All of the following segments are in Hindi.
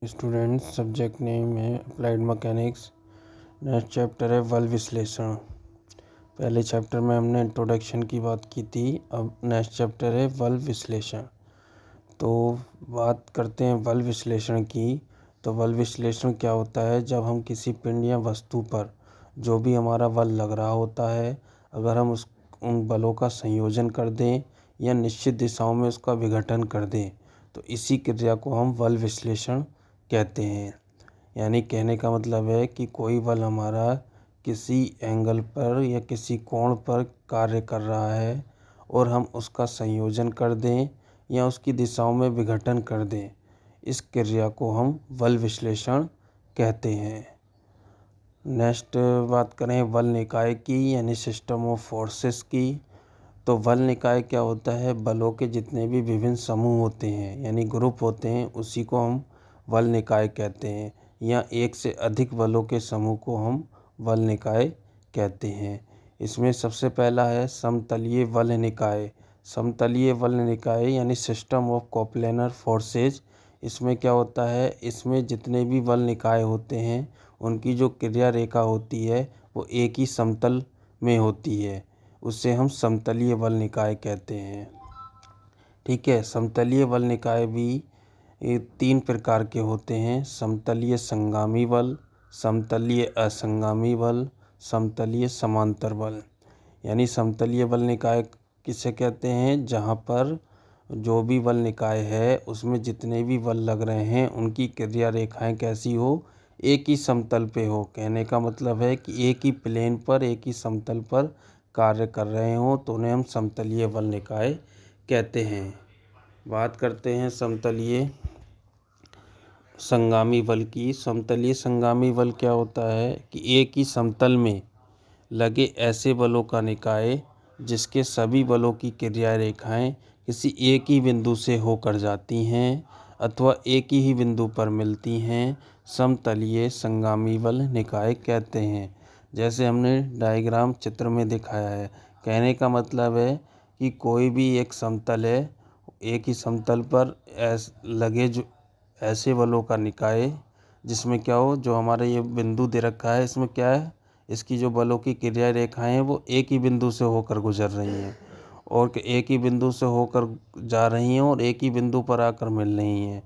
स्टूडेंट्स, सब्जेक्ट नेम है अप्लाइड मैकेनिक्स। नेक्स्ट चैप्टर है बल विश्लेषण। पहले चैप्टर में हमने इंट्रोडक्शन की बात की थी, अब नेक्स्ट चैप्टर है बल विश्लेषण। तो बात करते हैं बल विश्लेषण की। तो बल विश्लेषण क्या होता है? जब हम किसी पिंड या वस्तु पर जो भी हमारा बल लग रहा होता है, अगर हम उन बलों का संयोजन कर दें या निश्चित दिशाओं में उसका विघटन कर दें, तो इसी क्रिया को हम बल विश्लेषण कहते हैं। यानी कहने का मतलब है कि कोई बल हमारा किसी एंगल पर या किसी कोण पर कार्य कर रहा है और हम उसका संयोजन कर दें या उसकी दिशाओं में विघटन कर दें, इस क्रिया को हम बल विश्लेषण कहते हैं। नेक्स्ट बात करें बल निकाय की, यानी सिस्टम ऑफ फोर्सेस की। तो बल निकाय क्या होता है? बलों के जितने भी विभिन्न समूह होते हैं यानी ग्रुप होते हैं, उसी को हम बल निकाय कहते हैं, या एक से अधिक बलों के समूह को हम बल निकाय कहते हैं। इसमें सबसे पहला है समतलीय बल निकाय। समतलीय बल निकाय यानी सिस्टम ऑफ कोप्लेनर फोर्सेज। इसमें क्या होता है? इसमें जितने भी बल निकाय होते हैं उनकी जो क्रिया रेखा होती है वो एक ही समतल में होती है, उससे हम समतलीय बल निकाय कहते हैं। ठीक है। समतलीय बल निकाय भी ये 3 प्रकार के होते हैं: समतलीय संगामी बल, समतलीय असंगामी बल, समतलीय समांतर बल। यानी समतलीय बल निकाय किसे कहते हैं? जहाँ पर जो भी बल निकाय है उसमें जितने भी बल लग रहे हैं उनकी क्रिया रेखाएं कैसी हो? एक ही समतल पे हो। कहने का मतलब है कि एक ही प्लेन पर, एक ही समतल पर कार्य कर रहे हों, तो उन्हें हम समतलीय बल निकाय कहते हैं। बात करते हैं समतलीय संगामी बल की। समतलीय संगामी बल क्या होता है कि एक ही समतल में लगे ऐसे बलों का निकाय जिसके सभी बलों की क्रिया रेखाएं किसी एक ही बिंदु से होकर जाती हैं अथवा एक ही बिंदु पर मिलती हैं, समतलीय संगामी बल निकाय कहते हैं। जैसे हमने डायग्राम चित्र में दिखाया है। कहने का मतलब है कि कोई भी एक समतल है, एक ही समतल पर लगे जो ऐसे बलों का निकाय जिसमें क्या हो, जो हमारा ये बिंदु दे रखा है इसमें क्या है, इसकी जो बलों की क्रिया रेखाएं हैं वो एक ही बिंदु से होकर गुजर रही हैं और एक ही बिंदु से होकर जा रही हैं और एक ही बिंदु पर आकर मिल रही हैं,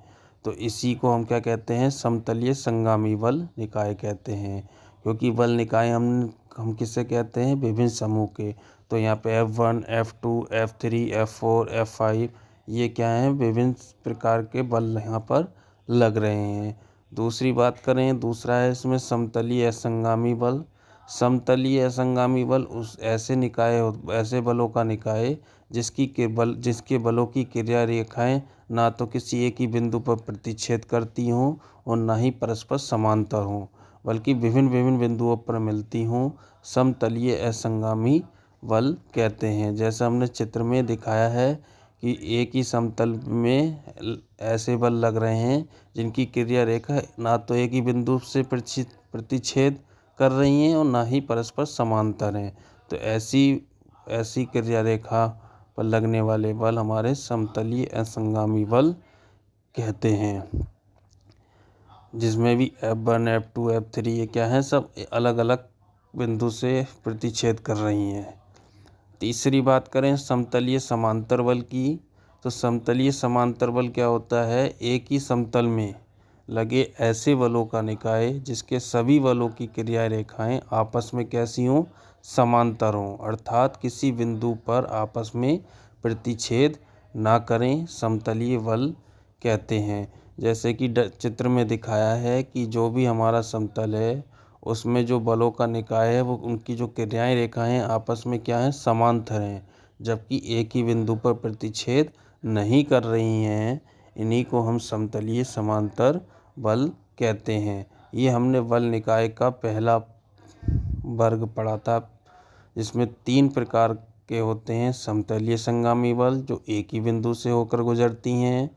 तो इसी को हम क्या कहते हैं? समतलीय संगामी बल निकाय कहते हैं। क्योंकि बल निकाय हम किससे कहते हैं? विभिन्न समूह के। तो यहाँ पे F1, F2, F3, F4, F5 ये क्या हैं? विभिन्न प्रकार के बल यहाँ पर लग रहे हैं। दूसरी बात करें, दूसरा है इसमें समतलीय असंगामी बल। समतलीय असंगामी बल उस ऐसे बलों का निकाय जिसके बलों की क्रिया रेखाएं ना तो किसी एक ही बिंदु पर प्रतिच्छेद करती हों और ना ही परस्पर समांतर हों, बल्कि विभिन्न विभिन्न बिंदुओं पर मिलती हों, समतलीय असंगामी बल कहते हैं। जैसा हमने चित्र में दिखाया है कि एक ही समतल में ऐसे बल लग रहे हैं जिनकी क्रिया रेखा ना तो एक ही बिंदु से प्रतिच्छेद कर रही हैं और ना ही परस्पर समांतर हैं, तो ऐसी क्रिया रेखा पर लगने वाले बल हमारे समतलीय असंगामी बल कहते हैं। जिसमें भी F1, F2, F3 ये क्या है? सब अलग अलग बिंदु से प्रतिच्छेद कर रही हैं। तीसरी बात करें समतलीय समांतर बल की। तो समतलीय समांतर बल क्या होता है? एक ही समतल में लगे ऐसे बलों का निकाय जिसके सभी बलों की क्रिया रेखाएं आपस में कैसी हों? समांतर हों, अर्थात किसी बिंदु पर आपस में प्रतिच्छेद ना करें, समतलीय बल कहते हैं। जैसे कि चित्र में दिखाया है कि जो भी हमारा समतल है उसमें जो बलों का निकाय है वो उनकी जो क्रियाएं रेखाएं आपस में क्या है? समांतर हैं, जबकि एक ही बिंदु पर प्रतिच्छेद नहीं कर रही हैं। इन्हीं को हम समतलीय समांतर बल कहते हैं। ये हमने बल निकाय का पहला वर्ग पढ़ा था, जिसमें 3 प्रकार के होते हैं: समतलीय संगामी बल जो एक ही बिंदु से होकर गुजरती हैं,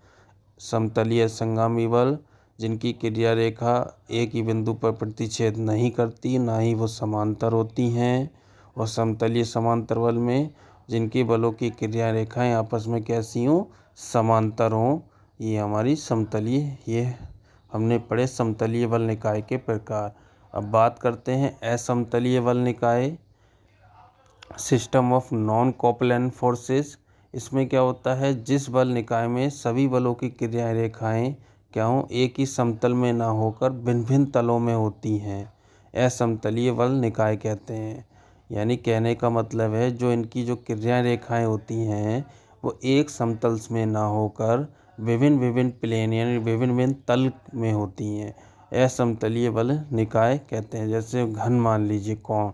समतलीय संगामी बल जिनकी क्रिया रेखा एक ही बिंदु पर प्रतिच्छेद नहीं करती, ना ही वो समांतर होती हैं, और समतलीय समांतर बल में जिनके बलों की क्रिया रेखाएं आपस में कैसी हों? समांतर हों। ये हमारी समतलीय ये हमने पढ़े समतलीय बल निकाय के प्रकार। अब बात करते हैं असमतलीय बल निकाय, system of non covalent forces. इसमें क्या होता है, जिस बल निकाय में सभी बलों की क्रिया रेखाएं क्या हों, एक ही समतल में ना होकर भिन्न भिन्न तलों में होती हैं, असमतलीय बल निकाय कहते हैं। यानी कहने का मतलब है जो इनकी जो क्रिया रेखाएं होती हैं वो एक समतल में ना होकर विभिन्न विभिन्न प्लेन यानी विभिन्न विभिन्न तल में होती हैं, असमतलीय बल निकाय कहते हैं। जैसे घन मान लीजिए कौन,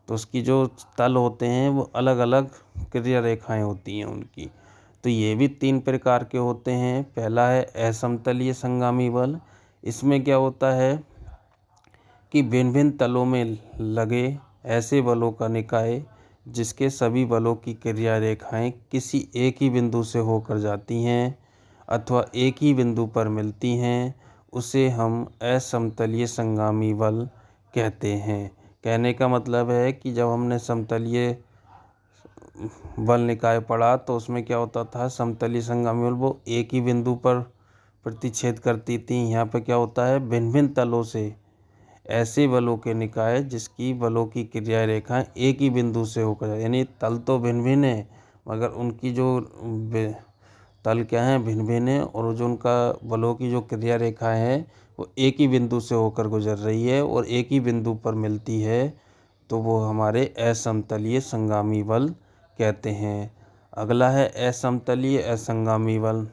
तो उसकी जो तल होते हैं वो अलग अलग क्रिया रेखाएं होती हैं उनकी। तो ये भी 3 प्रकार के होते हैं। पहला है असमतलीय संगामी बल। इसमें क्या होता है कि भिन्न भिन्न तलों में लगे ऐसे बलों का निकाय जिसके सभी बलों की क्रिया रेखाएं किसी एक ही बिंदु से होकर जाती हैं अथवा एक ही बिंदु पर मिलती हैं, उसे हम असमतलीय संगामी बल कहते हैं। कहने का मतलब है कि जब हमने समतलीय बल निकाय पढ़ा तो उसमें क्या होता था, समतलीय संगामी बल वो एक ही बिंदु पर प्रतिच्छेद करती थी। यहाँ पर क्या होता है, भिन्न भिन्न तलों से ऐसे बलों के निकाय जिसकी बलों की क्रिया रेखाएं एक ही बिंदु से होकर, यानी तल तो भिन्न भिन्न है मगर उनकी जो तल क्या है, भिन्न भिन्न है, और जो उनका बलों की जो क्रिया रेखाएं हैं वो एक ही बिंदु से होकर गुजर रही है और एक ही बिंदु पर मिलती है, तो वो हमारे असमतलीय संगामी बल कहते हैं। अगला है असमतलीय असंगामी बल।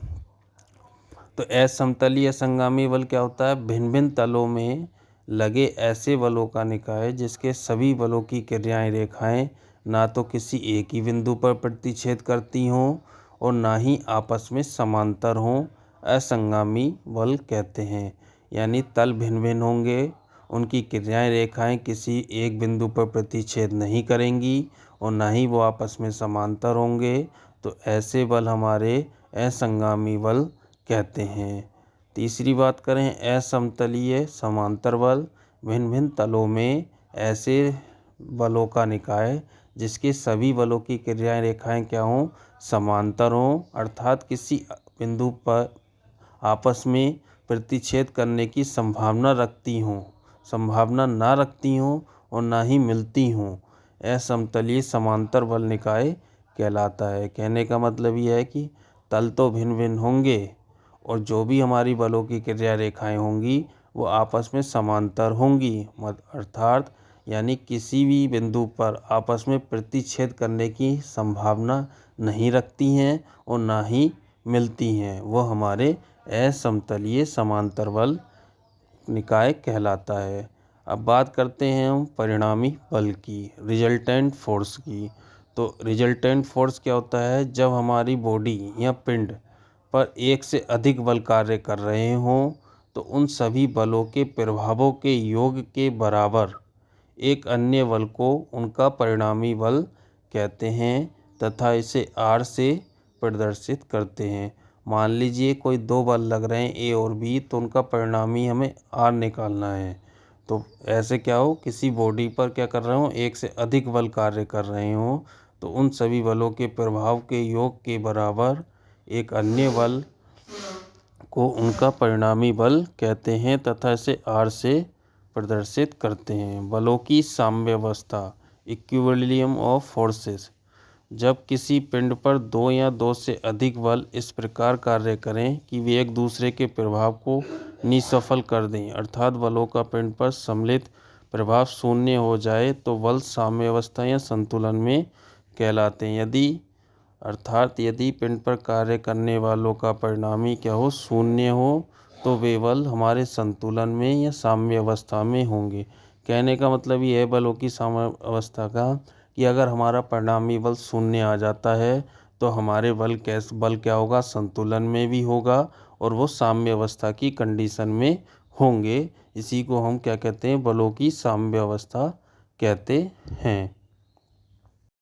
तो असमतलीय असंगामी बल क्या होता है, भिन्न भिन्न तलों में लगे ऐसे बलों का निकाय जिसके सभी बलों की क्रियाएं रेखाएं ना तो किसी एक ही बिंदु पर प्रतिच्छेद करती हों और ना ही आपस में समांतर हों, असंगामी बल कहते हैं। यानी तल भिन्न भिन्न होंगे, उनकी क्रियाएं रेखाएं किसी एक बिंदु पर प्रतिच्छेद नहीं करेंगी और ना ही वो आपस में समांतर होंगे, तो ऐसे बल हमारे असंगामी बल कहते हैं। तीसरी बात करें असमतलीय समांतर बल। भिन्न भिन्न तलों में ऐसे बलों का निकाय जिसके सभी बलों की क्रिया रेखाएं क्या हों, समांतर हों, अर्थात किसी बिंदु पर आपस में प्रतिच्छेद करने की संभावना ना रखती हों और ना ही मिलती हों, असमतलीय समांतर बल निकाय कहलाता है। कहने का मतलब यह है कि तल तो भिन्न भिन्न होंगे और जो भी हमारी बलों की क्रिया रेखाएं होंगी वो आपस में समांतर होंगी, अर्थात यानी किसी भी बिंदु पर आपस में प्रतिच्छेद करने की संभावना नहीं रखती हैं और ना ही मिलती हैं, वो हमारे असमतलीय समांतर बल निकाय कहलाता है। अब बात करते हैं हम परिणामी बल की, रिजल्टेंट फोर्स की। तो रिजल्टेंट फोर्स क्या होता है, जब हमारी बॉडी या पिंड पर एक से अधिक बल कार्य कर रहे हों तो उन सभी बलों के प्रभावों के योग के बराबर एक अन्य बल को उनका परिणामी बल कहते हैं तथा इसे R से प्रदर्शित करते हैं। मान लीजिए कोई 2 बल लग रहे हैं A और B, तो उनका परिणामी हमें R निकालना है। तो ऐसे क्या हो, किसी बॉडी पर क्या कर रहे हो, एक से अधिक बल कार्य कर रहे हो तो उन सभी बलों के प्रभाव के योग के बराबर एक अन्य बल को उनका परिणामी बल कहते हैं तथा इसे R से प्रदर्शित करते हैं। बलों की साम्यावस्था, इक्विलिब्रियम ऑफ फोर्सेस। जब किसी पिंड पर 2 या 2 से अधिक बल इस प्रकार कार्य करें कि वे एक दूसरे के प्रभाव को निष्फल कर दें, अर्थात बलों का पिंड पर सम्मिलित प्रभाव शून्य हो जाए, तो बल साम्यावस्था या संतुलन में कहलाते हैं। यदि पिंड पर कार्य करने वालों का परिणामी क्या हो, शून्य हो, तो वे बल हमारे संतुलन में या साम्य अवस्था में होंगे। कहने का मतलब ये है बलों की साम्य अवस्था का कि अगर हमारा परिणामी बल शून्य आ जाता है तो हमारे बल क्या होगा, संतुलन में भी होगा और वो साम्य अवस्था की कंडीशन में होंगे। इसी को हम क्या कहते हैं, बलों की साम्य अवस्था कहते हैं।